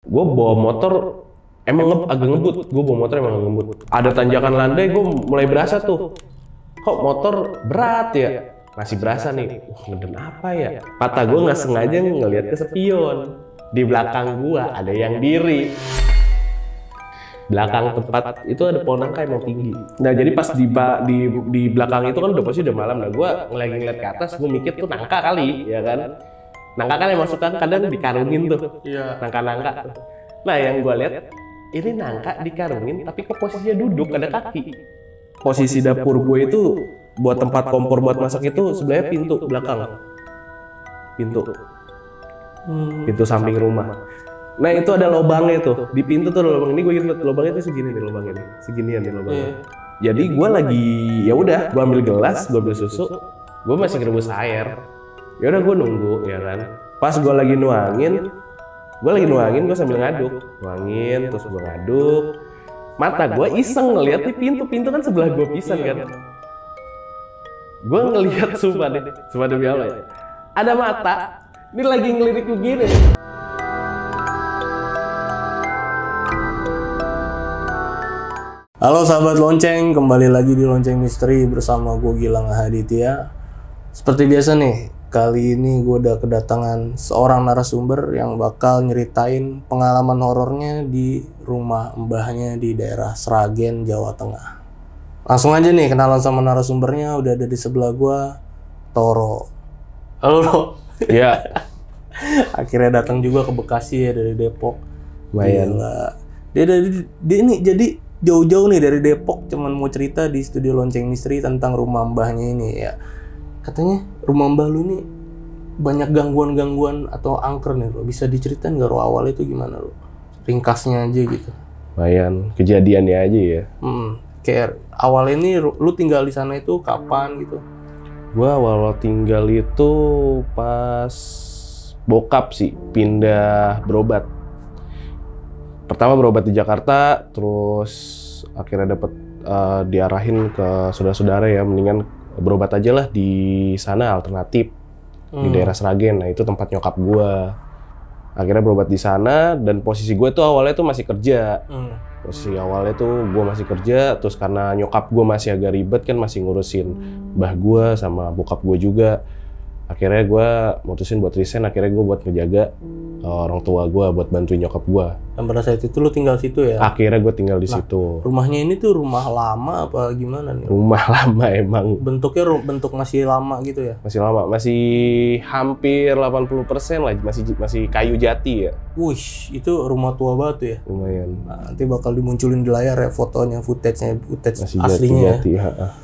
Gue bawa motor emang agak ngebut, gue bawa motor emang agak ngebut. Ada tanjakan landai, gue mulai berasa tuh, kok motor berat ya? Masih berasa nih, ngeden apa ya? Mata gue nggak sengaja ngelihat ke spion. Di belakang gue ada yang diri. Belakang tempat itu ada pohon nangka emang tinggi. Nah jadi pas di belakang itu kan udah pasti udah malam. Nah gue lagi ngeliat ke atas, gue mikir tuh nangka kali, ya kan? Nangka kan emang suka kadang dikarungin tuh, nangka-nangka. Nah yang gue lihat ini nangka dikarungin, tapi kok posisinya duduk ada kaki. Posisi dapur gue itu buat tempat kompor buat masak itu sebelahnya pintu belakang, pintu samping rumah. Nah itu ada lubangnya tuh di pintu tuh, lubang ini gue inget lubangnya tuh segini nih, lubang ini seginian nih lubangnya. Jadi gue lagi ya udah, gue ambil gelas, gue ambil susu, gue masih ngerebus air. Ya udah gue nunggu ya kan. Pas gue lagi nuangin, gue sambil ngaduk, nuangin terus gue ngaduk. Mata gue iseng ngeliat di pintu kan sebelah gue pisan kan. Gue ngelihat sumpah demi Allah ya. Ada mata, ini lagi ngelirik begini. Halo sahabat lonceng, kembali lagi di Lonceng Misteri bersama gue Gilang Haditya. Seperti biasa nih, kali ini gue udah kedatangan seorang narasumber yang bakal nyeritain pengalaman horornya di rumah mbahnya di daerah Sragen, Jawa Tengah. Langsung aja nih kenalan sama narasumbernya, udah ada di sebelah gue, Toro. Halo Ro. Iya. Akhirnya datang juga ke Bekasi ya dari Depok. Lumayan. Dia ini jadi jauh-jauh nih dari Depok, cuman mau cerita di studio Lonceng Misteri tentang rumah mbahnya ini ya. Katanya rumah mbah lu nih banyak gangguan-gangguan atau angker nih Ro. Bisa diceritain nggak Ro, awalnya itu gimana Ro? Ringkasnya aja gitu. Lumayan, kejadiannya aja ya. Kayak awal ini lu tinggal di sana itu kapan gitu? Gua awal tinggal itu pas bokap sih pindah berobat. Pertama berobat di Jakarta, terus akhirnya dapat diarahin ke saudara-saudara ya, mendingan berobat aja lah di sana alternatif di daerah Sragen. Nah itu tempat nyokap gua. Akhirnya berobat di sana dan posisi gue tuh awalnya tuh masih kerja. Posisi awalnya tuh gue masih kerja, terus karena nyokap gue masih agak ribet kan, masih ngurusin mbah gue sama bokap gue juga. Akhirnya gue mutusin buat resign, akhirnya gue buat ngejaga orang tua gue, buat bantuin nyokap gue. Dan pada saat itu lu tinggal situ ya? Akhirnya gue tinggal di situ. Rumahnya ini tuh rumah lama apa gimana nih? Rumah lama emang. Bentuknya bentuk masih lama gitu ya? Masih lama, masih hampir 80% lah, masih kayu jati ya. Wih, itu rumah tua banget ya? Lumayan. Nah, nanti bakal dimunculin di layar ya fotonya, footage Masih aslinya jati, ya?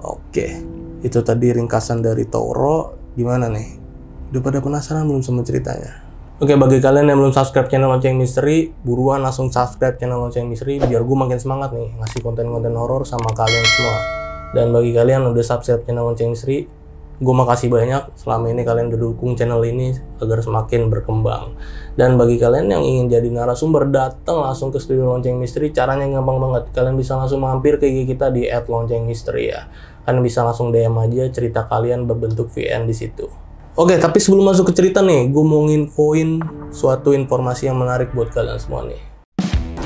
Oke, itu tadi ringkasan dari Toro. Gimana nih? Udah pada penasaran belum sama ceritanya? Oke, bagi kalian yang belum subscribe channel Lonceng Misteri, buruan langsung subscribe channel Lonceng Misteri biar gue makin semangat nih ngasih konten-konten horor sama kalian semua. Dan bagi kalian yang udah subscribe channel Lonceng Misteri, gue makasih banyak selama ini kalian udah dukung channel ini agar semakin berkembang. Dan bagi kalian yang ingin jadi narasumber, datang langsung ke studio Lonceng Misteri. Caranya gampang banget. Kalian bisa langsung mampir ke IG kita di @loncengmisteri ya. Kalian bisa langsung DM aja cerita kalian berbentuk VN di situ. Oke, tapi sebelum masuk ke cerita nih, gue mau nginfoin suatu informasi yang menarik buat kalian semua nih.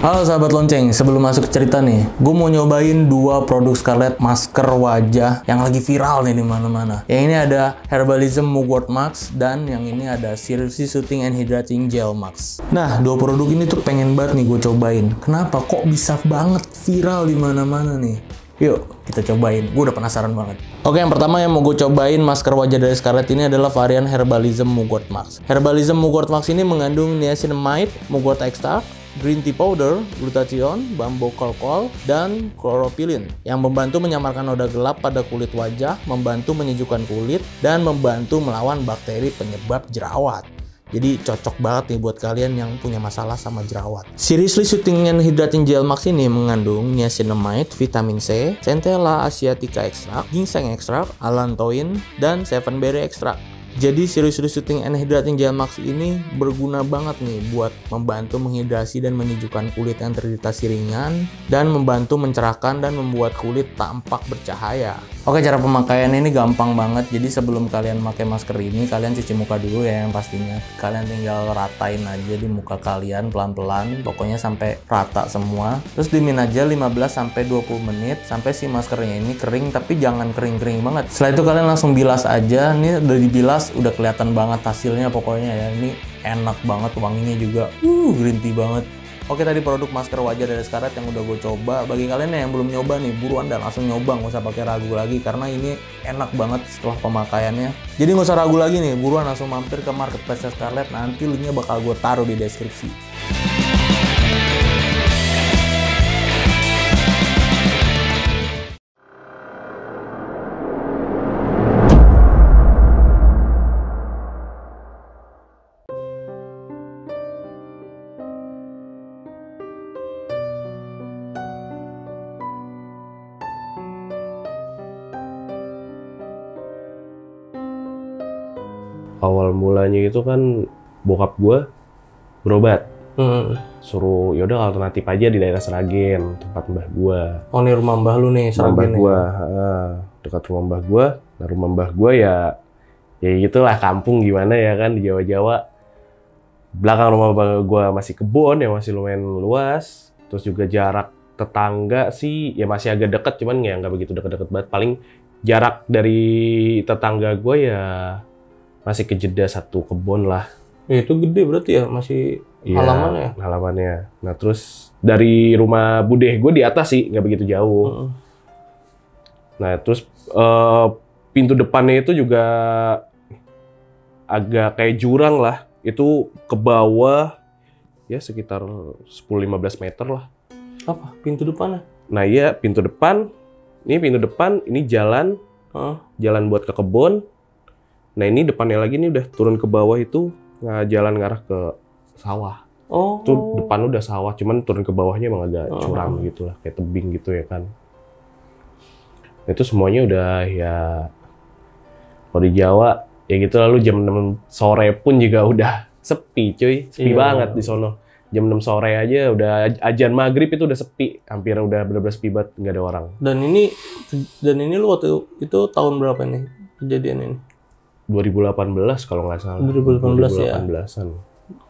Halo sahabat lonceng, sebelum masuk ke cerita nih, gue mau nyobain dua produk Scarlett masker wajah yang lagi viral nih di mana-mana. Yang ini ada Herbalism Mugwort Max dan yang ini ada Seriously Soothing and Hydrating Gel Max. Nah, dua produk ini tuh pengen banget nih gue cobain. Kenapa? Kok bisa banget viral di mana-mana nih? Yuk, kita cobain. Gue udah penasaran banget. Oke, yang pertama yang mau gue cobain masker wajah dari Scarlett ini adalah varian Herbalism Mugwort Max. Herbalism Mugwort Max ini mengandung niacinamide, mugwort extract, green tea powder, glutathione, bambu kolkol, dan chlorophyllin yang membantu menyamarkan noda gelap pada kulit wajah, membantu menyejukkan kulit, dan membantu melawan bakteri penyebab jerawat. Jadi cocok banget nih buat kalian yang punya masalah sama jerawat. Seriously Soothing and Hydrating Gel Max ini mengandung niacinamide, vitamin C, Centella asiatica extract, ginseng extract, allantoin, dan 7-berry extract. Jadi seri-seri syuting N-Hydrating Gel Max ini berguna banget nih buat membantu menghidrasi dan menyejukkan kulit yang teridratasi ringan dan membantu mencerahkan dan membuat kulit tampak bercahaya. Oke, cara pemakaian ini gampang banget. Jadi sebelum kalian pakai masker ini, kalian cuci muka dulu ya yang pastinya. Kalian tinggal ratain aja di muka kalian pelan-pelan, pokoknya sampai rata semua. Terus diemin aja 15-20 menit sampai si maskernya ini kering, tapi jangan kering-kering banget. Setelah itu kalian langsung bilas aja. Ini udah dibilas udah kelihatan banget hasilnya pokoknya ya. Ini enak banget, wanginya juga green tea banget. Oke, tadi produk masker wajah dari Scarlett yang udah gue coba. Bagi kalian yang belum nyoba nih, buruan dan langsung nyoba, nggak usah pakai ragu lagi karena ini enak banget setelah pemakaiannya. Jadi nggak usah ragu lagi nih, buruan langsung mampir ke marketplace Scarlett. Nanti linknya bakal gue taruh di deskripsi. Awal mulanya itu kan bokap gue berobat, suruh yaudah alternatif aja di daerah Sragen, tempat mbah gue. Oh, ini rumah mbah lu nih, Rumah Sragen gue, ya? dekat rumah mbah gue. Nah rumah mbah gue ya gitulah kampung gimana ya kan di Jawa-Jawa. Belakang rumah mbah gue masih kebun yang masih lumayan luas. Terus juga jarak tetangga sih ya masih agak deket, cuman ya nggak begitu deket-deket banget. Paling jarak dari tetangga gue ya masih kejeda satu kebun lah. Ya, itu gede berarti ya, masih halamannya. Halamannya. Nah terus dari rumah budeh gue di atas sih, nggak begitu jauh. Nah terus pintu depannya itu juga agak kayak jurang lah. Itu ke bawah ya sekitar 10-15 meter lah. Apa? Pintu depannya? Nah iya pintu depan. Ini pintu depan, ini jalan. Jalan buat ke kebun. Nah ini depannya lagi nih udah turun ke bawah itu jalan ngarah ke sawah. Oh. Itu depan udah sawah, cuman turun ke bawahnya emang agak curam gitu lah, kayak tebing gitu ya kan. Nah, itu semuanya udah ya kalau di Jawa ya gitu, lalu jam 6 sore pun juga udah sepi cuy, sepi banget di sono. Jam 6 sore aja udah azan maghrib itu udah sepi, hampir udah bener-bener sepi banget, nggak ada orang. Dan ini lu waktu itu tahun berapa nih kejadian ini? 2018 kalau nggak salah. 2018 ya. 2018-an.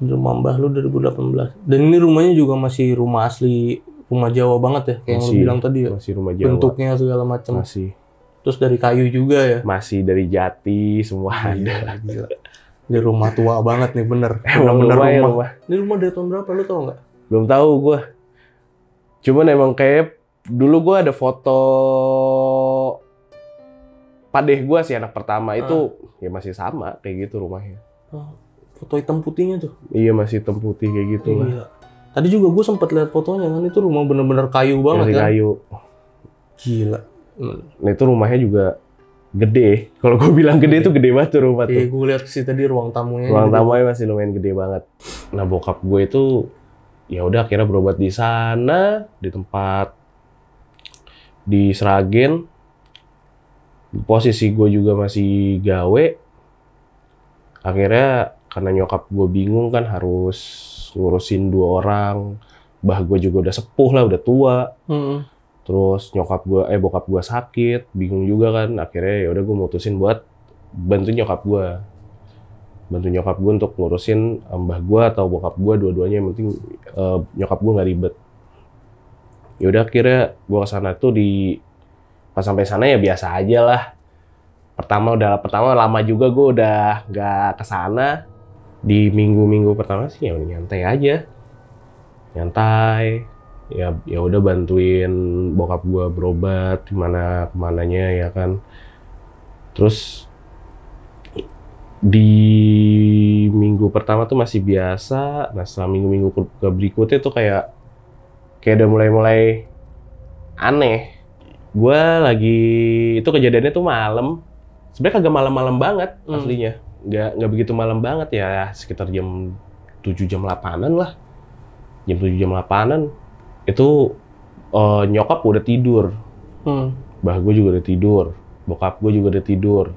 Rumah mbah lu 2018. Dan ini rumahnya juga masih rumah asli, rumah Jawa banget ya, kayak yang lu bilang tadi ya. Masih rumah Jawa. Bentuknya segala macam. Masih. Terus dari kayu juga ya. Masih dari jati semua ada. Gila. Ini rumah tua banget nih, bener. Bener-bener rumah. Ini rumah dari tahun berapa, lu tau nggak? Belum tahu gue. Cuman emang kayak dulu gue ada foto padeh gue sih, anak pertama itu ya masih sama kayak gitu rumahnya. Foto hitam putihnya tuh? Iya masih hitam putih kayak gitu lah. Iya. Tadi juga gue sempat lihat fotonya kan, itu rumah bener-bener kayu banget masih kan? Kayu. Gila. Nah itu rumahnya juga gede. Kalau gue bilang gede itu gede banget tuh rumah tuh. Iya, gue lihat sih tadi ruang tamunya. Ruang tamunya masih lumayan gede banget. Nah bokap gue itu ya udah akhirnya berobat di sana, di tempat di Sragen. Posisi gue juga masih gawe. Akhirnya karena nyokap gue bingung kan harus ngurusin 2 orang. Bah gue juga udah sepuh lah, udah tua. Terus bokap gue sakit, bingung juga kan. Akhirnya ya udah gue mutusin buat bantu nyokap gue. Bantu nyokap gue untuk ngurusin mbah gue atau bokap gue, dua-duanya yang penting nyokap gue nggak ribet. Ya udah akhirnya gue kesana tuh pas sampai sana ya biasa aja lah. Pertama lama juga gue udah nggak kesana. Di minggu-minggu pertama sih ya nyantai aja, ya udah bantuin bokap gue berobat kemananya ya kan. Terus di minggu pertama tuh masih biasa. Nah setelah minggu-minggu berikutnya tuh kayak udah mulai aneh. Gue lagi itu kejadiannya tuh malam. Sebenarnya kagak malam-malam banget aslinya. Nggak begitu malam banget ya, sekitar jam 7 jam 8-an lah. Jam 7 jam 8-an itu nyokap udah tidur. Bah gue juga udah tidur. Bokap gue juga udah tidur.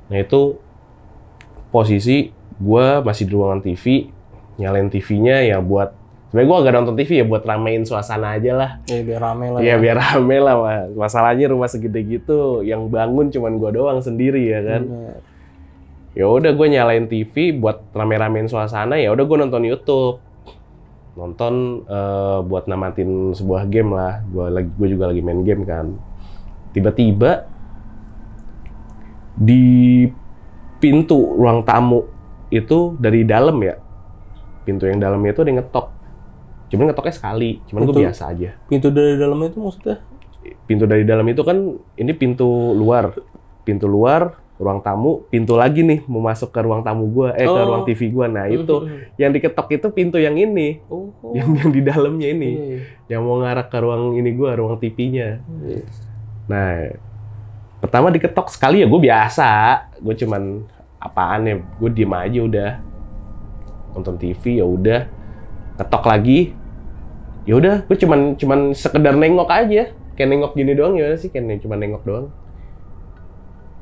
Nah itu posisi gue masih di ruangan TV, nyalain TV-nya ya buat, sebenarnya gue agak nonton TV ya buat ramein suasana aja lah. Ya biar rame lah. Iya biar rame lah, masalahnya rumah segede gitu, yang bangun cuman gue doang sendiri ya kan. Ya udah gue nyalain TV buat rame-ramein suasana, ya udah gue nonton YouTube, buat namatin sebuah game lah. Gue juga lagi main game kan. Tiba-tiba di pintu ruang tamu itu dari dalam ya, pintu yang dalamnya itu ada yang ngetok. Cuman ngetoknya sekali, cuman gue biasa aja. Pintu dari dalam itu maksudnya? Pintu dari dalam itu kan, ini pintu luar, ruang tamu, pintu lagi nih mau masuk ke ruang tamu gue, ke ruang TV gue. Nah itu yang diketok itu pintu yang ini, yang di dalamnya ini, yang mau ngarah ke ruang ini gue, ruang TV-nya. Nah pertama diketok sekali ya gue biasa, gue cuman apaan ya, gue diem aja udah nonton TV. Ya udah ketok lagi, ya udah gue cuman sekedar nengok aja, kayak nengok gini doang. Ya sih kayak cuman nengok doang.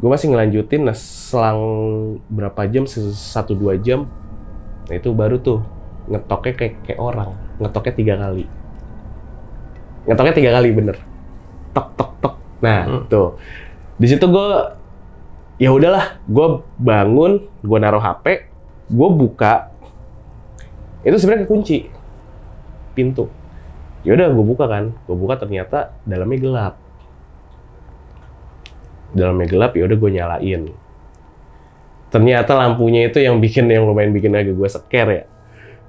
Gue masih ngelanjutin. Nah selang berapa jam, 1-2 jam, nah itu baru tuh ngetoknya kayak orang, ngetoknya 3 kali bener, tok tok tok. Nah tuh di situ gue, ya udahlah, gue bangun, gue naruh HP, gue buka, itu sebenarnya kekunci pintu. Ya udah gue buka kan, ternyata dalamnya gelap. Ya udah gue nyalain. Ternyata lampunya itu yang lumayan bikin agak gue scare ya.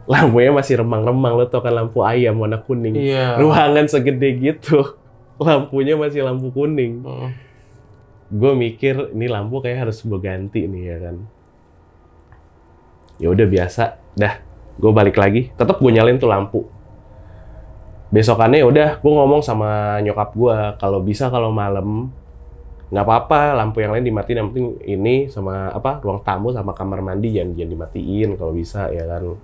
Lampunya masih remang-remang, lo tau kan lampu ayam warna kuning. Iya. Ruangan segede gitu, lampunya masih lampu kuning. Gue mikir ini lampu kayak harus gue ganti nih ya kan. Ya udah biasa, dah gue balik lagi, tetap gue nyalain tuh lampu. Besokannya ya udah gue ngomong sama nyokap gue, kalau malam nggak apa-apa lampu yang lain dimatiin, yang penting ini sama ruang tamu sama kamar mandi jangan dimatiin kalau bisa ya kan.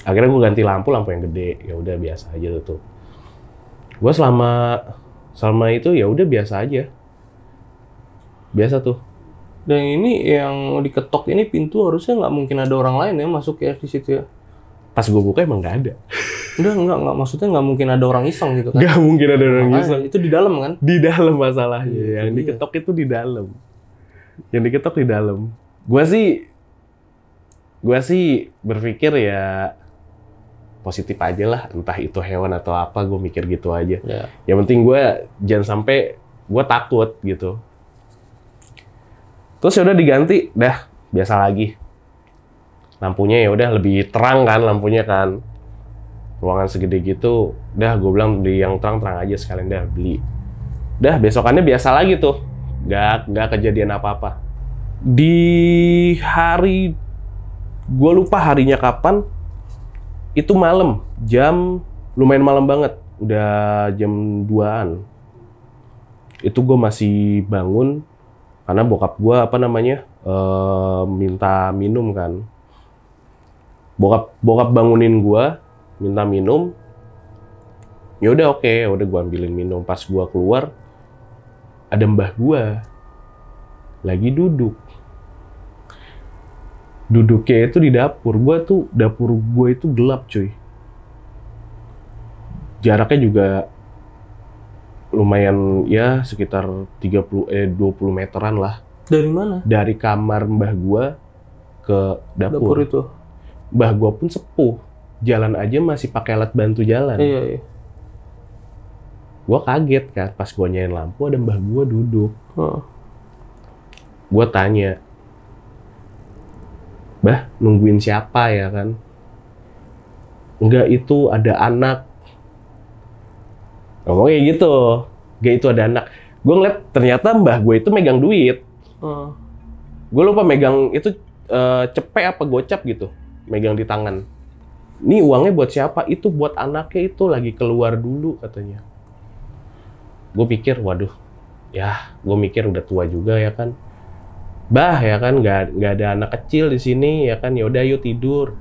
Akhirnya gue ganti lampu yang gede. Ya udah biasa aja tuh. Gue selama itu ya udah biasa aja. Biasa tuh. Dan ini yang diketok ini pintu harusnya nggak mungkin ada orang lain ya masuk ya di situ ya. Pas gue buka emang nggak ada. Enggak, maksudnya nggak mungkin ada orang iseng gitu kan? Nggak mungkin ada orang iseng. Itu di dalam kan? Di dalam masalahnya. Yang diketok itu di dalam. Gue sih berpikir ya positif aja lah. Entah itu hewan atau apa, gue mikir gitu aja. Yeah. Yang penting gue jangan sampai gue takut gitu. Terus ya udah diganti, dah biasa lagi. Lampunya ya udah lebih terang kan lampunya kan. Ruangan segede gitu, dah gue bilang beli yang terang-terang aja sekalian, dah beli. Dah besokannya biasa lagi tuh, nggak kejadian apa-apa. Di hari, gue lupa harinya kapan, itu malam, lumayan malam banget, udah jam 2-an. Itu gue masih bangun, karena bokap gue minta minum kan. Bokap bangunin gue, minta minum. Ya udah oke, udah gue ambilin minum. Pas gue keluar, ada mbah gue lagi duduk. Duduknya itu di dapur. Dapur gue itu gelap cuy. Jaraknya juga lumayan ya sekitar 20 meteran lah. Dari mana? Dari kamar mbah gue ke dapur itu. Mbah gue pun sepuh, jalan aja masih pakai alat bantu jalan. Iya. Gue kaget kan, pas gue nyalain lampu ada mbah gue duduk. Gue tanya, "Bah, nungguin siapa ya kan?" "Enggak, itu ada anak." Ngomong kayak gitu, "Enggak, itu ada anak." Gue ngeliat ternyata mbah gue itu megang duit. Gue lupa megang itu cepet apa gocap gitu, megang di tangan. "Ini uangnya buat siapa?" "Itu buat anaknya, itu lagi keluar dulu," katanya. Gue pikir, waduh, ya gue mikir udah tua juga ya kan. "Bah ya kan, nggak ada anak kecil di sini ya kan, yaudah yuk tidur.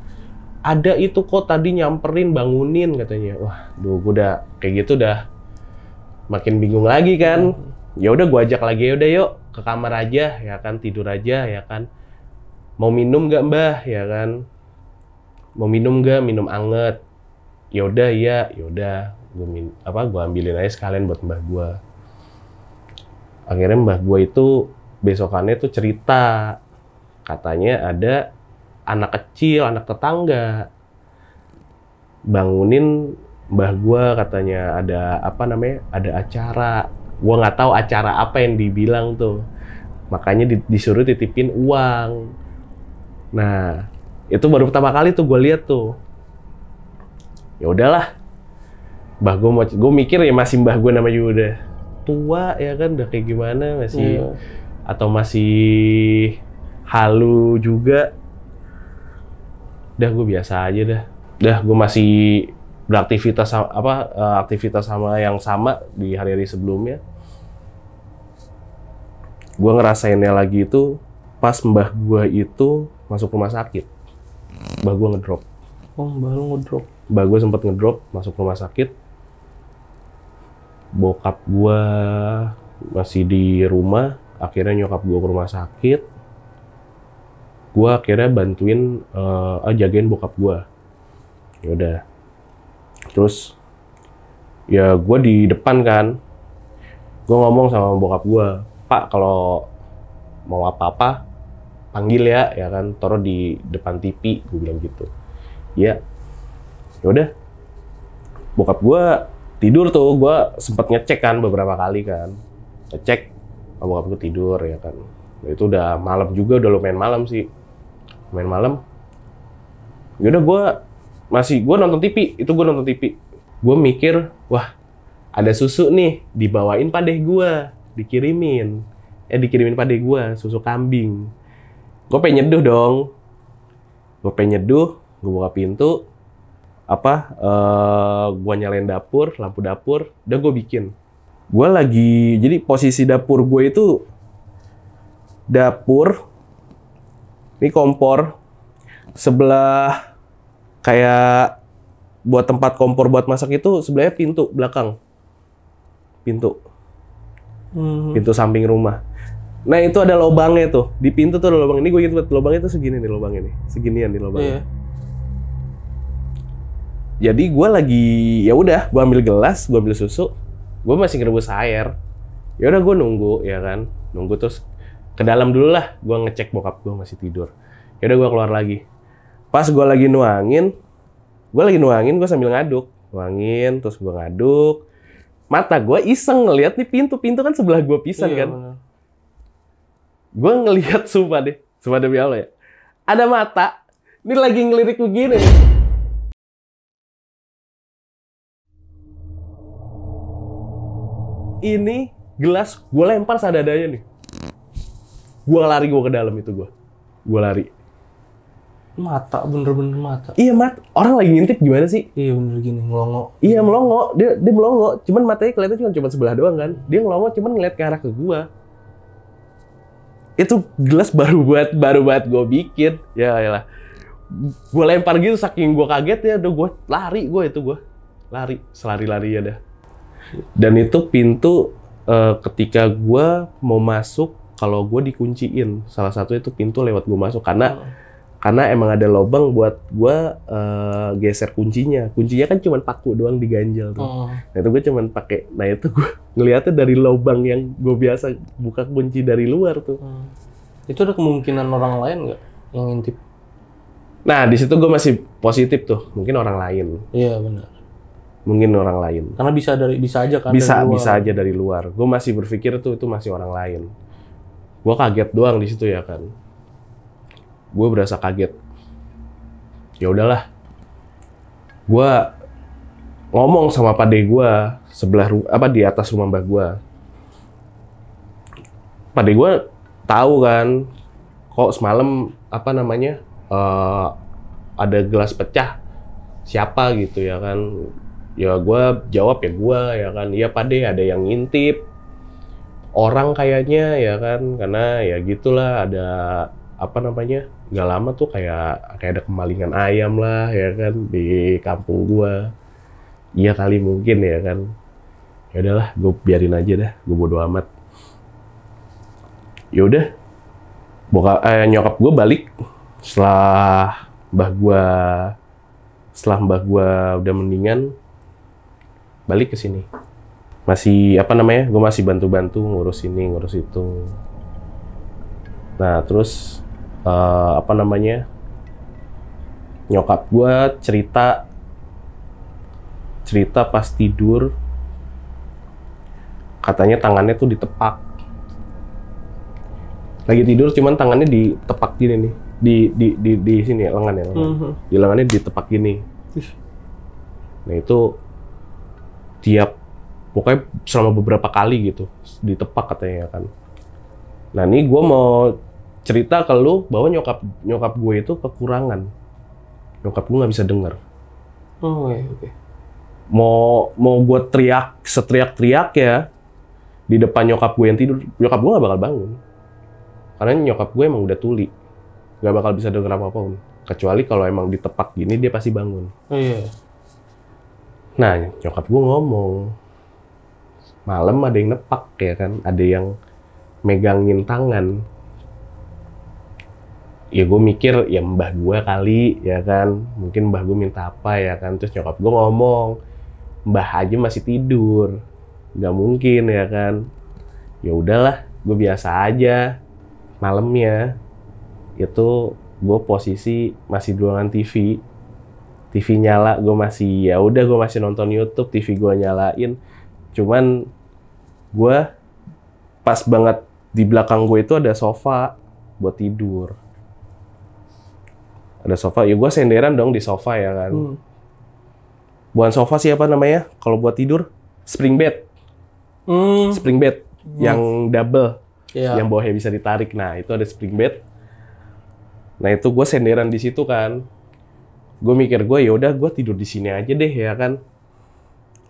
Ada itu kok tadi nyamperin, bangunin," katanya. Wah, gue udah kayak gitu udah makin bingung lagi kan. Ya udah gue ajak lagi, yaudah yuk ke kamar aja ya kan, tidur aja ya kan. mau minum nggak mbah, ya kan, mau minum nggak, minum anget. Yaudah, iya, yaudah, gue ambilin aja sekalian buat mbah gue. Akhirnya mbah gue itu besokannya tuh cerita, katanya ada anak kecil, anak tetangga bangunin mbah gue, katanya ada ada acara. Gue nggak tahu acara apa yang dibilang tuh, makanya disuruh titipin uang. Nah, itu baru pertama kali tuh gue lihat tuh. Ya udahlah, mbah gue mikir ya masih mbah gue namanya juga udah tua ya kan, udah kayak gimana masih atau masih halu juga. Udah gue biasa aja dah. Dah gue masih beraktivitas aktivitas sama yang sama di hari-hari sebelumnya. Gue ngerasainnya lagi itu pas mbah gue itu masuk rumah sakit. Mbah gue ngedrop. Oh, mbah lu ngedrop. Mbah gue sempet ngedrop masuk rumah sakit. Bokap gue masih di rumah. Akhirnya nyokap gue ke rumah sakit. Gue akhirnya bantuin jagain bokap gue. Yaudah. Terus ya gue di depan kan. Gue ngomong sama bokap gue, Pak, kalau mau apa-apa panggil ya kan, taruh di depan TV, gue bilang gitu. Ya, yaudah. Bokap gue tidur tuh, gue sempet ngecek kan beberapa kali kan, ngecek, bokap gue tidur ya kan. Itu udah malam juga, udah lumayan malam sih, lumayan malam. Yaudah gue nonton TV, gue nonton TV. Gue mikir, wah ada susu nih, dibawain padeh gue, dikirimin padeh gue, susu kambing. Gue pengen nyeduh dong. Gue buka pintu, gue nyalain lampu dapur, udah gue bikin. Gue lagi, jadi posisi dapur gue itu, dapur, ini kompor, sebelah kayak buat tempat kompor buat masak itu sebelahnya pintu belakang. Pintu samping rumah. Nah itu ada lubangnya tuh, di pintu tuh ada lubang. Ini gue inget banget, lubangnya tuh segini nih lubangnya nih, seginian nih lubangnya. Jadi gue lagi, ya udah, gue ambil gelas, gue ambil susu, gue masih ngerebus air. Ya udah gue nunggu, ya kan, nunggu terus ke dalam dulu lah, gue ngecek bokap gue masih tidur. Ya udah gue keluar lagi. Pas gue lagi nuangin, gue sambil ngaduk, terus gue ngaduk. Mata gue iseng ngeliat nih pintu kan sebelah gue pisan kan. Bener. Gue ngelihat sumpah demi Allah ya. Ada mata, ini lagi ngelirik begini. Ini gelas gue lempar seadanya nih. Gue lari ke dalam itu gue lari. Mata, bener-bener mata. Iya, orang lagi ngintip gimana sih? Iya bener gini, melongo. Iya melongo, dia melongo. Cuman matanya kelihatan cuma sebelah doang kan. Dia ngelongo cuman ngeliat ke arah ke gua. Itu gelas baru banget gue bikin. Ya lah. Gue lempar gitu saking gue kaget ya, udah gue lari, selari-lari ya dah. Dan itu pintu ketika gue mau masuk, kalau gue dikunciin, salah satu itu pintu lewat gue masuk karena emang ada lubang buat gue geser kuncinya. Kuncinya kan cuma paku doang diganjel tuh. Nah itu gue cuma pakai. Nah itu gue ngeliatnya dari lubang yang gue biasa buka kunci dari luar tuh. Itu ada kemungkinan orang lain nggak yang ngintip? Nah di situ gue masih positif tuh. Mungkin orang lain. Iya benar. Mungkin orang lain. Karena bisa aja kan. Bisa aja dari luar. Gue masih berpikir tuh itu masih orang lain. Gue kaget doang di situ ya kan. Gue berasa kaget. Ya udahlah. Gue ngomong sama pade gue di atas rumah mbah gue. Pade gue tahu kan, kok semalam ada gelas pecah. Siapa gitu ya kan? Ya gue jawab ya kan. Iya pade, ada yang ngintip. Orang kayaknya ya kan, karena ya gitulah ada nggak lama tuh kayak ada kemalingan ayam lah ya kan di kampung gua. Iya kali mungkin ya kan. Ya udahlah, gue biarin aja dah, gue bodo amat. Ya udah, nyokap gue balik setelah mbah gua udah mendingan, balik ke sini. Masih gue masih bantu-bantu ngurus ini, ngurus itu. Nah, terus nyokap gua cerita pas tidur, katanya tangannya tuh ditepak. Lagi tidur cuman tangannya ditepak gini nih. Di sini lengan ya. Di lengannya ditepak gini. Nah, itu pokoknya selama beberapa kali gitu ditepak katanya kan. Nah, ini gue mau cerita ke lu bahwa nyokap gue itu kekurangan. Nyokap gue nggak bisa denger. Oh, oke. Mau gue seteriak-teriak ya di depan nyokap gue yang tidur, nyokap gue nggak bakal bangun. Karena nyokap gue emang udah tuli, nggak bakal bisa denger apa-apapun. Kecuali kalau emang ditepak gini dia pasti bangun. Oh iya. Nah, nyokap gue ngomong, malam ada yang nepak ya kan, ada yang megangin tangan. Ya gue mikir ya mbah gue kali ya kan, mungkin mbah gue minta apa ya kan. Terus nyokap gue ngomong, mbah aja masih tidur, nggak mungkin ya kan. Ya udahlah, gue biasa aja. Malamnya itu gue posisi masih di ruangan TV nyala, gue masih nonton YouTube, TV gue nyalain. Cuman gue pas banget di belakang gue itu ada sofa buat tidur. Ada sofa, ya gue senderan dong di sofa ya kan. Bukan sofa sih, apa namanya? Kalau buat tidur, spring bed. Spring bed yang double, yang bawahnya bisa ditarik. Nah, itu ada spring bed. Nah, itu gue senderan di situ kan. Gue mikir ya udah gue tidur di sini aja deh ya kan.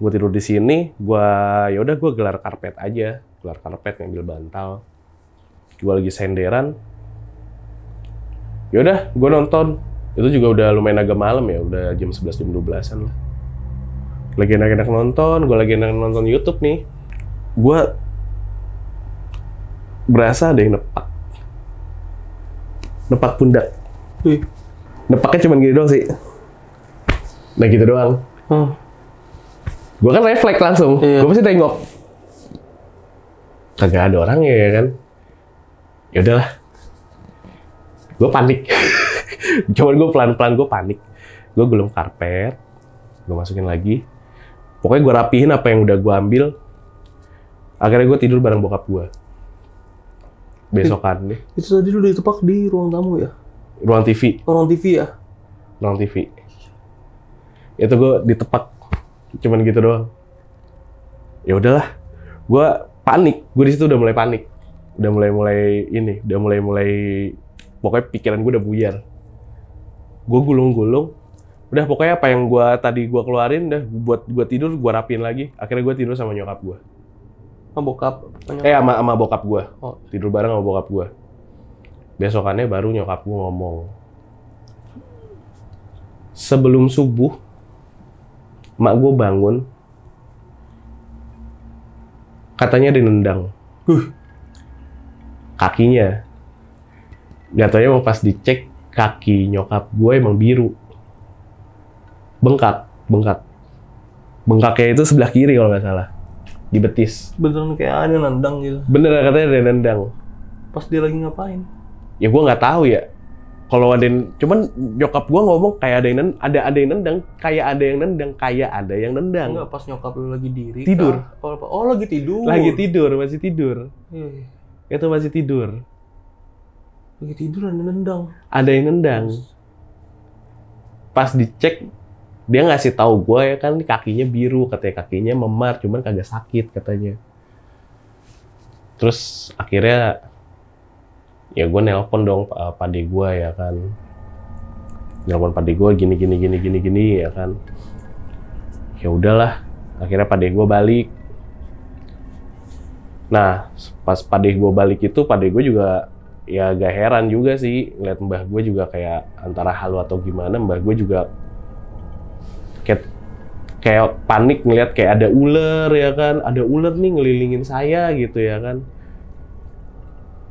Gue tidur di sini, gue gelar karpet aja, ngambil bantal. Gue lagi senderan. Ya udah, gue nonton. Itu juga udah lumayan agak malam ya, udah jam 11 jam 12-an lah. Lagi enak-enak nonton, gue lagi enak nonton YouTube nih. Gue berasa ada yang nepak pundak. Nepaknya cuma gini doang sih. Nah, gitu doang. Gue kan refleks langsung. Gue pasti tengok. Kagak ada orangnya ya kan. Ya udahlah. Gue panik. Cuman gue pelan-pelan gue panik. Gue gulung karpet. Gue masukin lagi. Pokoknya gue rapihin apa yang udah gue ambil. Akhirnya gue tidur bareng bokap gue. Besokan nih. Itu tadi lu ditepak di ruang tamu ya? Ruang TV. Ruang TV ya? Ruang TV. Itu gue ditepak. Cuman gitu doang. Ya udahlah. Gue panik. Gue di situ udah mulai panik. Udah mulai pokoknya pikiran gue udah buyar. Gue gulung-gulung. Udah pokoknya apa yang tadi gue keluarin udah buat gue tidur, gue rapiin lagi. Akhirnya gue tidur sama nyokap gue. Sama bokap? Sama bokap gue. Oh. Tidur bareng sama bokap gue. Besokannya baru nyokap gue ngomong. Sebelum subuh, mak gue bangun. Katanya dinendang. Kakinya. Gak tau ya, pas dicek, kaki nyokap gue emang biru. Bengkak. Bengkaknya itu sebelah kiri kalau nggak salah. Di betis. Beneran kayak ada nendang gitu? Bener, katanya ada nendang. Pas dia lagi ngapain? Ya gue nggak tahu ya. Kalau ada cuman nyokap gue ngomong kayak ada yang nendang, kayak ada yang nendang. Enggak, pas nyokap lu lagi diri. Tidur. Oh, lagi tidur. Masih tidur. Iya. Itu masih tidur. Lagi tidur ada nendang. Ada yang nendang. Pas dicek, dia ngasih tahu gue ya kan kakinya biru, katanya kakinya memar, cuman kagak sakit katanya. Terus akhirnya ya gue nelpon dong pade gue ya kan. Nelpon pade gue gini ya kan. Ya udahlah, akhirnya pade gue balik. Nah, pas pade gue balik itu, pade gue juga ya agak heran juga sih ngeliat mbah gue juga kayak antara halu atau gimana. Mbah gue juga kayak panik ngeliat kayak ada ular ya kan, ada ular nih ngelilingin saya gitu ya kan.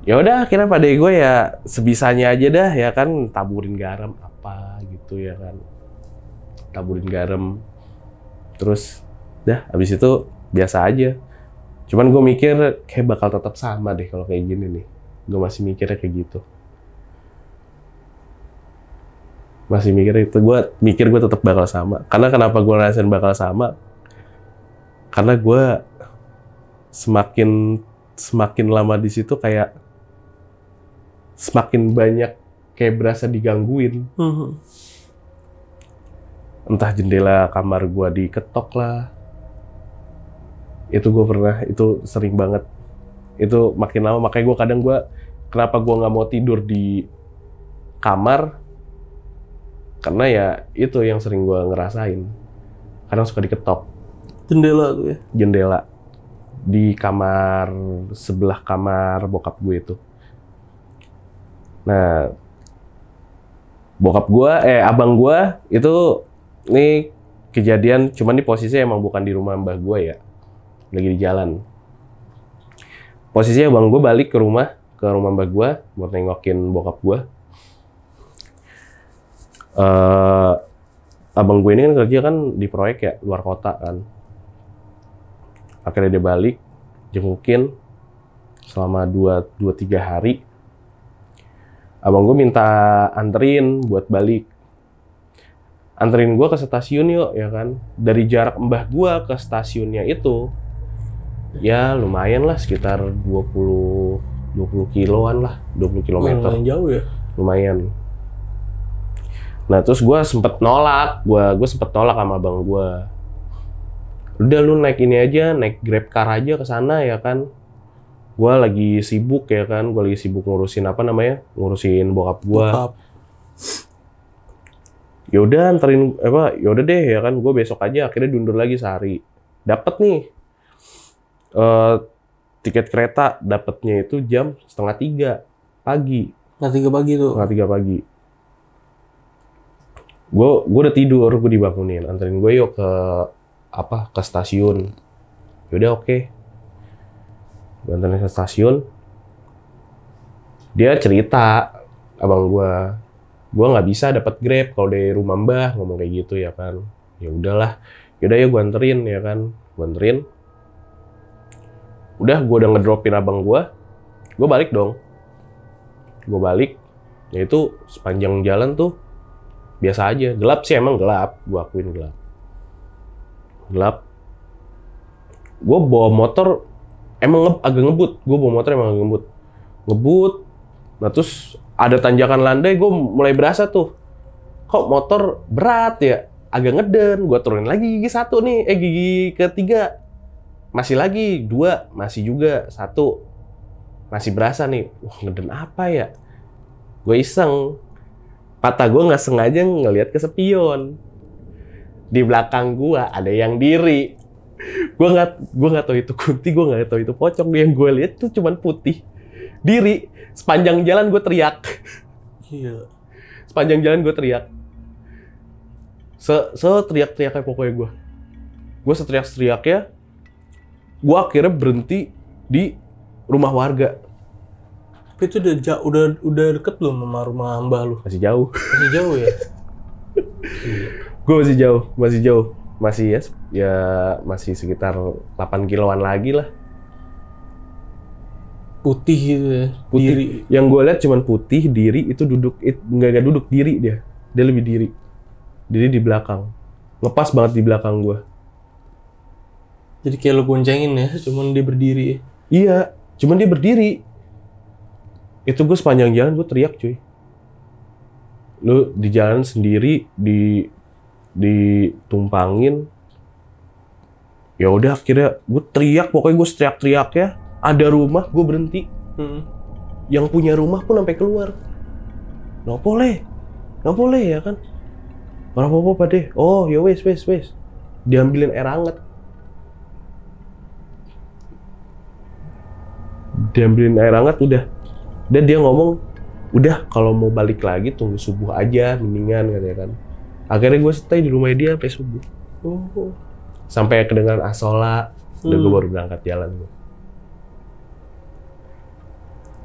Ya udah akhirnya pade gue ya sebisanya aja dah ya kan, taburin garam apa gitu ya kan, taburin garam terus dah habis itu biasa aja. Cuman gue mikir kayak bakal tetap sama deh kalau kayak gini nih, gue masih mikirnya kayak gitu, masih mikir itu, gue mikir gue tetap bakal sama. Karena kenapa gue ngerasain bakal sama, karena gue semakin lama di situ kayak semakin banyak kayak berasa digangguin. Entah jendela kamar gue diketok lah. Itu gue pernah, itu sering banget. Itu makin lama, makanya gue kadang kenapa gue nggak mau tidur di kamar, karena ya itu yang sering gue ngerasain. Kadang suka diketok. Jendela tuh ya? Jendela. Di kamar, sebelah kamar bokap gue itu. Nah, abang gue itu, ini kejadian, cuman di posisinya emang bukan di rumah mbah gue ya. Lagi di jalan. Posisinya abang gue balik ke rumah mbah gue, buat nengokin bokap gue. Abang gue ini kan kerja kan di proyek ya, luar kota kan. Akhirnya dia balik, jengukin selama 2-3 hari. Abang gue minta anterin buat balik. Anterin gue ke stasiun yuk, ya kan. Dari jarak mbah gue ke stasiunnya itu, ya lumayan lah, sekitar 20 kiloan lah, 20 kilometer. Lumayan jauh ya? Lumayan. Nah terus gue sempet nolak sama abang gue. Udah lu naik ini aja, naik Grab car aja ke sana ya kan. Gue lagi sibuk ya kan, gue lagi sibuk ngurusin ngurusin bokap gue. Ya udah anterin ya udah deh ya kan, gue besok aja. Akhirnya diundur lagi sehari. Dapat nih tiket kereta, dapatnya itu jam 2:30 pagi. 2:30 pagi tuh. 2:30 pagi. Gue udah tidur, gue dibangunin, anterin gue yuk ke stasiun. Yaudah oke. Gue anterin ke stasiun. Dia cerita, abang gue nggak bisa dapat Grab kalau dari rumah mbah, ngomong kayak gitu ya kan. Ya udahlah, yaudah ya gue anterin ya kan, gue anterin. Udah, gue udah ngedropin abang gue balik dong. Gue balik, ya itu sepanjang jalan tuh biasa aja, gelap sih, emang gelap, gue akuin gelap. Gue bawa motor emang agak ngebut, nah terus ada tanjakan landai, gue mulai berasa tuh, kok motor berat ya, agak ngeden. Gue turunin lagi gigi 1 nih, gigi ketiga, masih lagi 2, masih juga 1, masih berasa nih, wah ngeden apa ya, gue iseng. Mata gue nggak sengaja ngelihat ke spion. Di belakang gue ada yang diri. Gue nggak tahu itu kunti, gue nggak tahu itu pocong. Yang gue lihat tuh cuman putih, diri. Sepanjang jalan gue teriak. Iya. Sepanjang jalan gue teriak. Teriak-teriaknya pokoknya gue. Gue seteriak-teriaknya. Gue akhirnya berhenti di rumah warga. Tapi itu udah deket belum sama rumah mbah lu? Masih jauh. Masih jauh ya? Gue masih jauh. Masih ya masih sekitar 8 kiloan lagi lah. Putih gitu ya? Putih. Diri. Yang gue lihat cuman putih, diri itu duduk, nggak duduk, diri dia. Dia lebih diri. Diri di belakang. Ngepas banget di belakang gue. Jadi kayak lo goncengin ya, cuman dia berdiri ya? Iya, cuman dia berdiri. Itu gue sepanjang jalan gue teriak cuy. Lu di jalan sendiri, ditumpangin. Ya udah akhirnya gue teriak, pokoknya gue teriak-teriak ya. Ada rumah, gue berhenti. Yang punya rumah pun sampai keluar. Nggak boleh ya kan. Apa-apa deh. Oh ya wes. Diambilin air hangat. Udah. Dan dia ngomong, udah kalau mau balik lagi tunggu subuh aja, mendingan katanya kan. Akhirnya gue stay di rumah dia sampai subuh. Sampai kedengaran asola, udah gue baru berangkat jalan.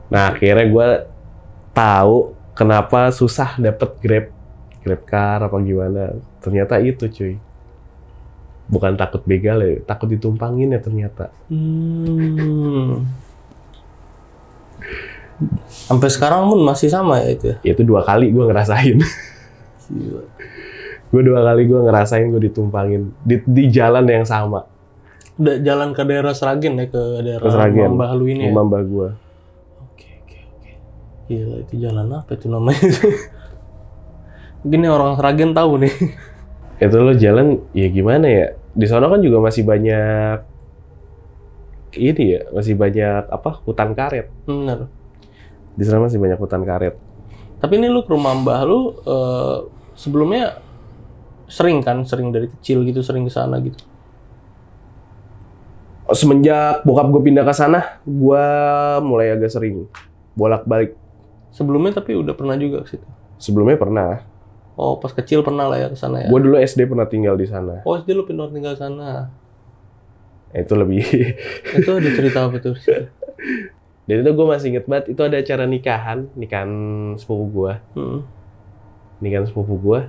Nah akhirnya gue tahu kenapa susah dapet Grab car apa gimana. Ternyata itu cuy. Bukan takut begal ya, takut ditumpangin ya ternyata. Sampai sekarang pun masih sama ya itu ya? Itu 2 kali gue ngerasain. Gila. Gue 2 kali gue ngerasain gue ditumpangin di jalan yang sama. Udah jalan ke daerah Sragen ya, ke daerah Sragen, rumah Mbah lu ini ya? rumah mbah gue. Oke. Gila, itu jalan apa itu namanya? Mungkin nih orang Sragen tahu nih. Itu lo jalan ya gimana ya? Di sana kan juga masih banyak ini ya, masih banyak apa? Hutan karet. Bener. Di sana masih banyak hutan karet. Tapi ini lu ke rumah Mbah lu sebelumnya sering dari kecil gitu, sering ke sana gitu. Semenjak bokap gue pindah ke sana, gue mulai agak sering bolak-balik. Sebelumnya tapi udah pernah juga ke situ. Sebelumnya pernah. Oh, pas kecil pernah lah ya ke sana ya. Gue dulu SD pernah tinggal di sana. Oh, SD lu pindah tinggal sana. Itu lebih. Itu ada cerita apa tuh? Dan itu gue masih inget banget. Itu ada acara nikahan sepupu gue. Nikahan sepupu gue.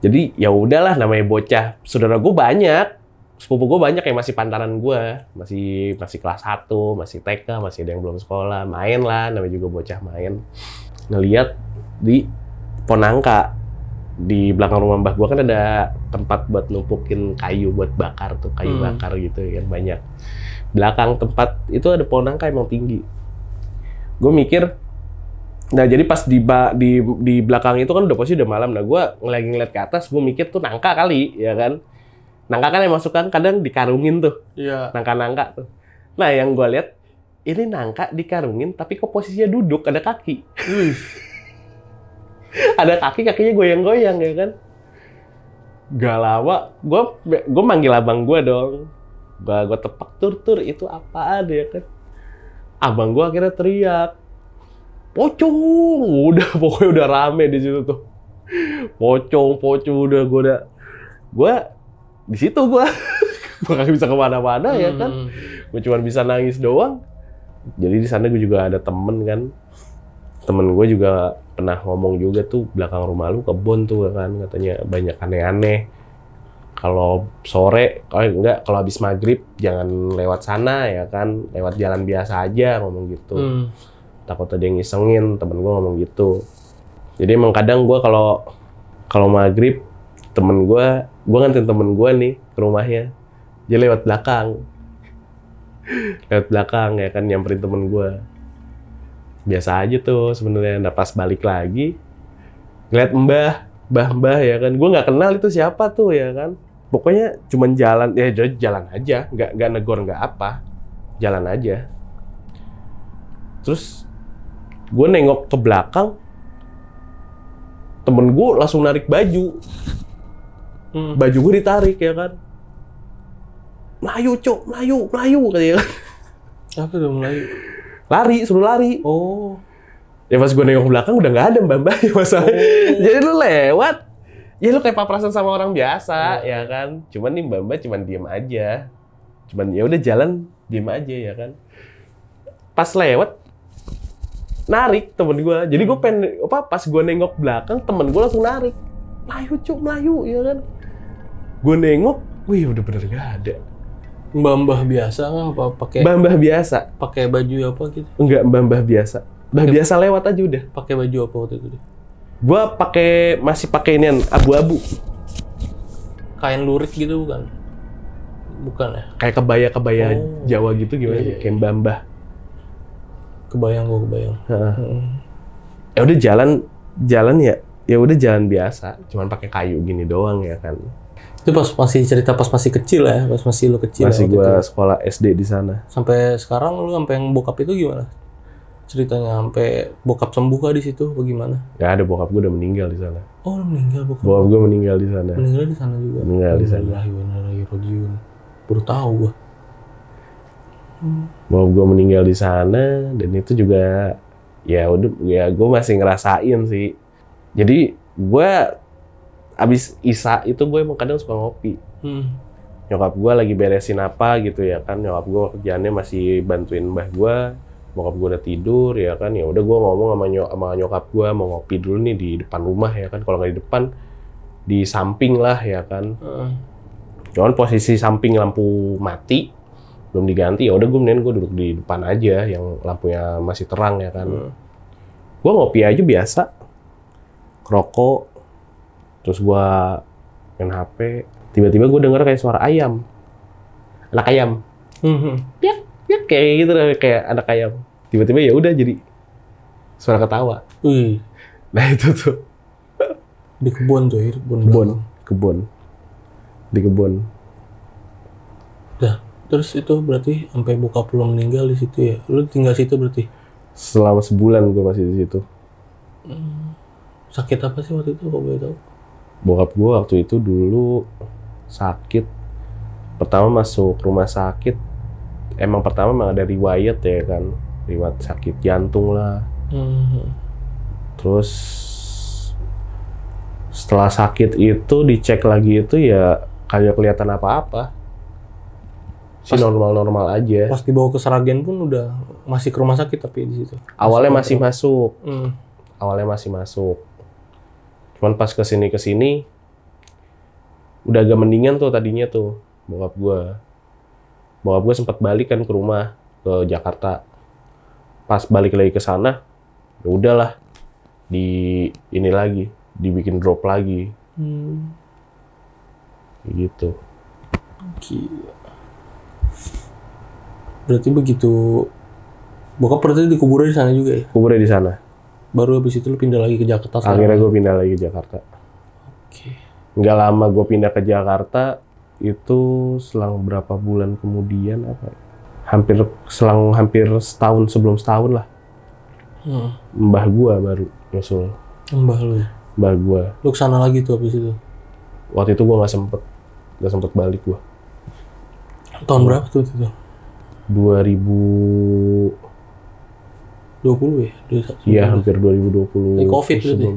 Jadi ya udahlah namanya bocah. Saudara gue banyak. Sepupu gue banyak yang masih pantaran gue, masih kelas 1, masih TK, masih ada yang belum sekolah, main lah, namanya juga bocah main. Ngeliat di Ponangka, di belakang rumah mbah gue kan ada tempat buat numpukin kayu buat bakar tuh, kayu bakar gitu yang banyak. Belakang tempat itu ada pohon nangka emang tinggi. Gue mikir, nah jadi pas di belakang itu kan udah posisi udah malam, nah gue lagi ngeliat ke atas, gue mikir tuh nangka kali, ya kan? Nangka kan yang masuk kan kadang dikarungin tuh, nangka-nangka tuh. Nah yang gue lihat ini nangka dikarungin, tapi kok posisinya duduk, ada kaki. Ada kakinya goyang-goyang ya kan. Gak lama, gue manggil abang gue dong. Gue tepak tur itu apaan ya kan. Abang gue akhirnya teriak, pocong, pokoknya udah rame di situ tuh. Pocong udah gue di situ gue gak bisa kemana-mana ya kan. Gue cuma bisa nangis doang. Jadi di sana gue juga ada temen kan. Temen gue juga pernah ngomong juga tuh, belakang rumah lu kebun tuh kan, katanya banyak aneh-aneh. Kalau sore, kalau habis maghrib jangan lewat sana ya kan, lewat jalan biasa aja, ngomong gitu. Takut ada yang ngisengin, temen gue ngomong gitu. Jadi emang kadang gue kalau maghrib, gue nganterin temen gue nih ke rumahnya, dia lewat belakang ya kan, nyamperin temen gue. Biasa aja tuh sebenarnya. Nah pas balik lagi, ngeliat mbah ya kan, gue nggak kenal itu siapa tuh ya kan. Pokoknya cuman jalan aja, nggak negor nggak apa, jalan aja. Terus gue nengok ke belakang, temen gue langsung narik baju. Baju gue ditarik ya kan. Melayu katanya kan. Apa tuh Melayu? Suruh lari. Oh. Ya pas gue nengok ke belakang udah nggak ada mbak masalahnya. Jadi lu lewat, ya lu kayak paparazan sama orang biasa ya kan. Cuman nih mbak cuman diem aja. Cuman ya udah jalan diem aja ya kan. Pas lewat narik temen gue. Jadi gue pas gue nengok belakang, temen gue langsung narik. Melayu ya kan. Gue nengok, wih udah bener gak ada. Mbah biasa nggak apa pakai? Mbah biasa. Pakai baju apa gitu? Enggak, mbah biasa. Mbah biasa lewat aja udah. Pakai baju apa waktu itu? Gua masih pakai inian abu-abu. Kain lurik gitu bukan? Bukan ya? Kayak kebaya Jawa gitu gimana? Iya. Kayak mbah. Kebayang. Ya udah jalan ya udah jalan biasa, cuman pakai kayu gini doang ya kan. Itu pas masih kecil ya, pas masih lu kecil. Masih gua sekolah SD di sana. Sampai sekarang lu sampai yang bokap itu gimana? Ceritanya sampai bokap sembuh kah di situ bagaimana? Gak ada, bokap gua udah meninggal di sana. Oh, udah meninggal bokap. Bokap gua meninggal di sana. Meninggal di sana juga. Meninggal di sana. Baru tahu gua. Bokap gua meninggal di sana dan itu juga ya gua masih ngerasain sih. Jadi gua abis Isya itu gue emang kadang suka ngopi. Nyokap gue lagi beresin apa gitu ya kan. Nyokap gue kerjaannya masih bantuin mbah gue bokap gue udah tidur ya kan, ya udah gue ngomong sama nyokap gue mau ngopi dulu nih di depan rumah ya kan, kalau nggak di depan di samping lah ya kan. Cuman posisi samping lampu mati belum diganti, ya udah gue mendingan gue duduk di depan aja yang lampunya masih terang ya kan. Gue ngopi aja biasa, ngerokok, terus gue main HP, tiba-tiba gue denger kayak suara ayam, anak ayam, piak piak kayak gitu, kayak anak ayam. Tiba-tiba ya udah jadi suara ketawa. Nah itu tuh Di kebun tuh, kebun di kebun. Dah, terus itu berarti sampai bokap lu meninggal di situ ya? Lu tinggal situ berarti? Selama sebulan gue masih di situ. Sakit apa sih waktu itu kok boleh tahu? Bokap gue waktu itu dulu sakit. Pertama masuk rumah sakit. Emang ada riwayat ya kan. Riwayat sakit jantung lah. Terus setelah sakit itu dicek lagi itu ya kagak kelihatan apa-apa. Si normal-normal aja. Pas dibawa ke Sragen pun udah masih ke rumah sakit tapi di situ. Awalnya masih masuk. Awalnya masih masuk. Cuman pas kesini udah agak mendingan tuh tadinya tuh bokap gue sempat balik kan ke rumah ke Jakarta. Pas balik lagi ke sana ya udahlah dibikin drop lagi. Gitu. Gila. Berarti begitu bokap berarti dikuburnya di sana juga ya? Kuburnya di sana. Baru habis itu lu pindah lagi ke Jakarta sekarang? Akhirnya gue pindah lagi ke Jakarta. Nggak lama gue pindah ke Jakarta, itu selang berapa bulan kemudian hampir setahun sebelum setahun lah. Mbah gue baru nyusul. Mbah lu ya? Mbah gue. Lu kesana lagi tuh habis itu? Waktu itu gue nggak sempet balik gue. Tahun berapa tuh itu? 2020 ya? 21. Iya, hampir 2020. Covid berarti?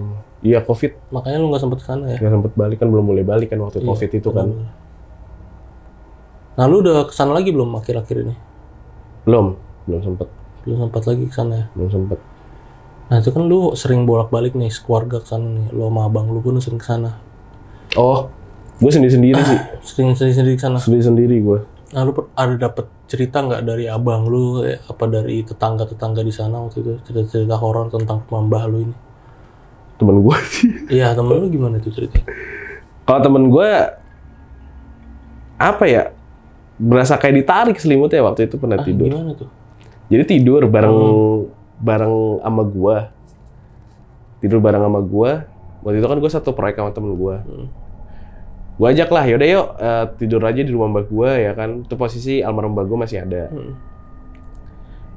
Iya, Covid. Makanya lu nggak sempet kesana ya? Nggak sempet balik kan, belum boleh balik kan waktu Covid itu kan. Nah, lu udah kesana lagi belum akhir-akhir ini? Belum sempet. Belum sempat lagi kesana ya? Belum sempet. Nah, itu kan lu sering bolak-balik nih sekeluarga kesana nih. Lu sama abang lu pun sering kesana. Oh, gue sendiri-sendiri sih. Sendiri kesana? Sendiri-sendiri gue. Nah, lu ada dapet cerita nggak dari abang lu, apa dari tetangga-tetangga di sana waktu itu? Cerita-cerita horor tentang rumah mbah lu ini? Temen gue sih. Iya, temen lu gimana tuh cerita? Kalau temen gue, apa ya, berasa kayak ditarik selimutnya waktu itu pernah tidur. Gimana tuh? Jadi tidur bareng sama gue. Tidur bareng sama gue. Waktu itu kan gue satu proyek sama temen gue. Gue ajak lah, yaudah yuk tidur aja di rumah mbak gue ya kan. Itu posisi almarhum mbak gue masih ada.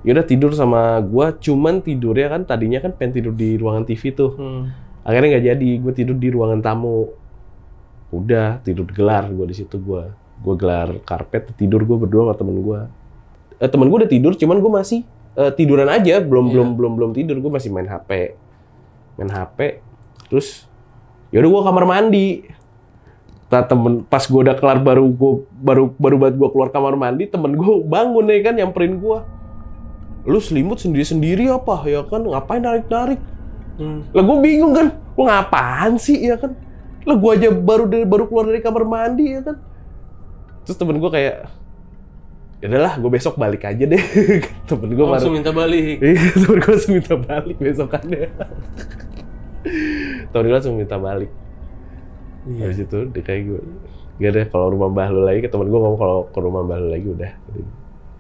Yaudah tidur sama gue, cuman tidurnya kan tadinya kan pengen tidur di ruangan TV tuh. Akhirnya nggak jadi, gue tidur di ruangan tamu. Udah tidur gelar gue di situ gue gelar karpet, tidur gue berdua sama temen gue. Temen gue udah tidur, cuman gue masih tiduran aja, belum tidur, gue masih main HP. Terus yaudah gue kamar mandi. Nah, pas gue udah kelar baru banget gue keluar kamar mandi, temen gue bangun ya kan, nyamperin gue. Lu selimut sendiri apa ya kan, ngapain narik-narik? Lah gue bingung kan, lu ngapaan sih ya kan? Lah gue aja baru keluar dari kamar mandi ya kan. Terus temen gue kayak, ya udahlah gue besok balik aja deh. Temen gue langsung minta balik. Iya, temen gue langsung minta balik besokannya. Temen gue langsung minta balik. Habis itu dia kayak gue, gak deh kalau rumah mbah lu lagi, ke temen gue ngomong kalau ke rumah mbah lu lagi udah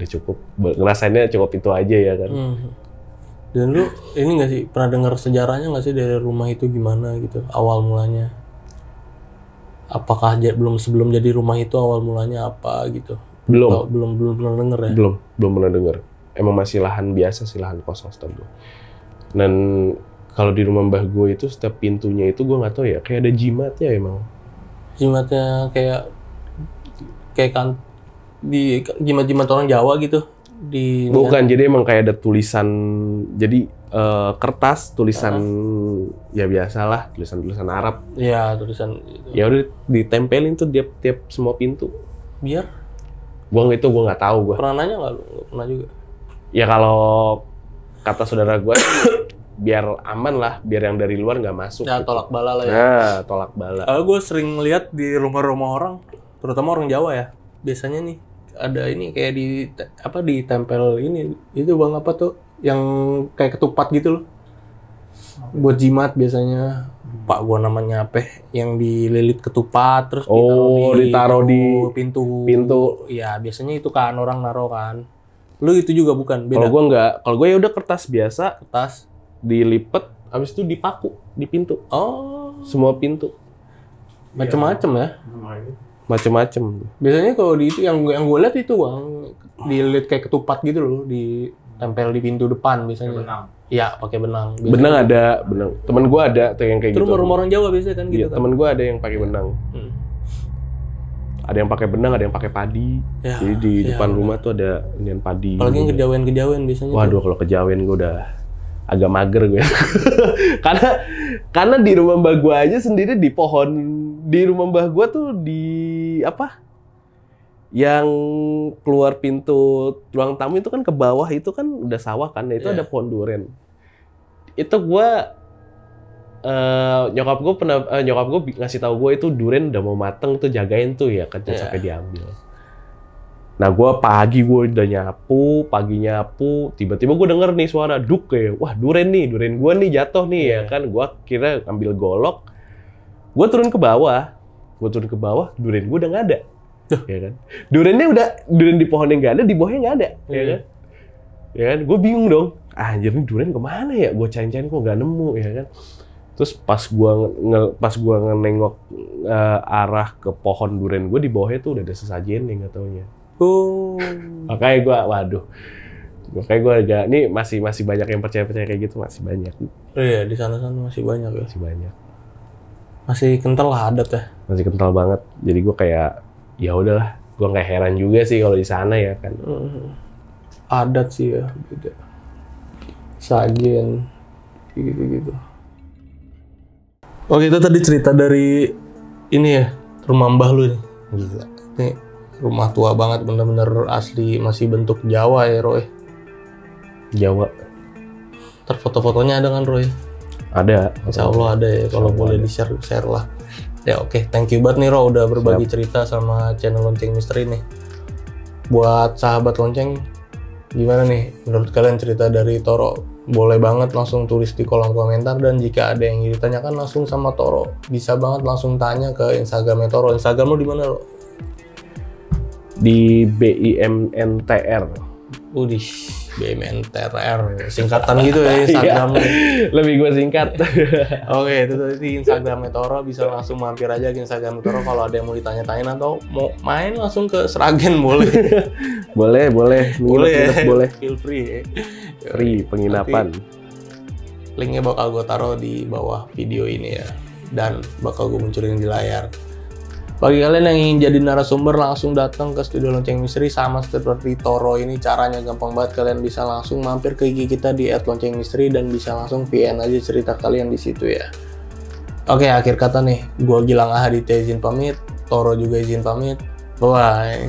cukup, ngerasainnya cukup itu aja ya kan. Dan lu ini nggak sih pernah dengar sejarahnya nggak sih dari rumah itu gimana gitu awal mulanya? Apakah sebelum jadi rumah itu awal mulanya apa gitu? Belum pernah denger ya? Belum pernah denger. Emang masih lahan biasa sih, lahan kosong setahu gue. Dan kalau di rumah mbah gue itu setiap pintunya itu gue nggak tahu ya, kayak ada jimatnya emang. Jimatnya kayak kan di jimat-jimat orang Jawa gitu. Bukan, jadi emang kayak ada tulisan, jadi kertas tulisan ya biasalah, tulisan Arab. Iya, tulisan itu. Ya udah ditempelin tuh tiap semua pintu. Biar? Gue nggak tahu gue. Pernah nanya nggak lu? Nggak pernah juga. Ya kalau kata saudara gue, biar aman lah, biar yang dari luar nggak masuk. Ya, gitu. tolak bala lah ya. Nah, tolak bala. Gue sering lihat di rumah-rumah orang, terutama orang Jawa ya. Biasanya nih ada ini kayak ditempel ini itu bang apa tuh yang kayak ketupat gitu loh. Buat jimat biasanya. Pak gua namanya apa? Yang dililit ketupat terus ditaruh di pintu. Ya, biasanya itu kan orang naro kan. Lu itu juga bukan? Beda. Kalau gue enggak, kalau gue ya udah kertas biasa, Kertas. dilipet, habis itu dipaku di pintu. Oh, Semua pintu. macem-macem ya. Macem-macem. Biasanya kalau di itu yang gue lihat itu bang dililit kayak ketupat gitu loh, ditempel di pintu depan biasanya. Iya, pakai benang. Biasanya Benang ada, benang. Temen gue ada tuh yang kayak itu gitu. rumah orang Jawa biasanya kan gitu Iya, kan. temen gue ada yang pakai benang. Ada yang pakai benang, ada yang pakai padi. Ya, Jadi di depan rumah tuh ada inian padi. Apalagi yang kejawen-kejawen biasanya. Waduh, kalau kejawen gue udah agak mager gue. karena di rumah mbah gue aja sendiri di pohon, di rumah mbah gue tuh di apa? Yang keluar pintu ruang tamu itu kan ke bawah itu kan udah sawah kan, itu ada pohon duren. Itu gue nyokap gue ngasih tahu gue itu duren udah mau mateng tuh, jagain tuh ya kan sampai diambil. Nah gue udah pagi nyapu, tiba-tiba gue denger nih suara duk kayak, wah duren gue nih jatuh nih ya kan. Gue kira ambil golok, gue turun ke bawah, duren gue udah nggak ada. Ya kan? Duren di pohonnya nggak ada, di bawahnya nggak ada, ya kan? Ya kan? Gue bingung dong. Anjir ini duren kemana ya? Gue cari-cari kok nggak nemu, ya kan? Terus pas gue nengok arah ke pohon duren gue, di bawahnya tuh udah ada sesajen yang nggak taunya. Makanya gue, waduh. Makanya gue agak, ini masih banyak yang percaya kayak gitu, masih banyak. Iya, di sana-sana masih banyak ya. Masih banyak. Masih kental lah adat ya. Masih kental banget. Jadi gue kayak, ya udahlah, gue nggak heran juga sih kalau di sana ya kan. Adat sih ya, beda. Sajen, gitu-gitu. Oke, itu tadi cerita dari ini ya, rumah mbah lu nih. Gila. Nih, rumah tua banget, bener-bener asli, masih bentuk Jawa ya, Roy. Jawa. Foto-fotonya ada kan, Roy? Ada. Insya Allah ada ya, kalau boleh di-share lah. Ya oke, thank you banget nih Ro udah berbagi cerita sama channel Lonceng Misteri nih. Buat sahabat Lonceng, gimana nih menurut kalian cerita dari Toro? Boleh banget langsung tulis di kolom komentar, dan jika ada yang ditanyakan langsung sama Toro, bisa banget langsung tanya ke Instagramnya Toro. Instagram lu di mana, Ro? Di BIMNTR. Udih, BIMNTR, singkatan gitu ya Instagram. Lebih gue singkat. Oke, itu tadi Instagramnya Toro, bisa langsung mampir aja ke Instagram Toro kalau ada yang mau ditanya-tanyain atau mau main langsung ke Sragen boleh. boleh. Boleh. Feel free. Free penginapan. Nanti linknya bakal gue taruh di bawah video ini ya, dan bakal gue munculin di layar. Bagi kalian yang ingin jadi narasumber, langsung datang ke Studio Lonceng Misteri sama seperti Toro ini. Caranya gampang banget, kalian bisa langsung mampir ke IG kita di @loncengmisteri dan bisa langsung VN aja cerita kalian di situ ya. Oke, akhir kata nih, gue Gilang Ahaditya izin pamit, Toro juga izin pamit. Bye.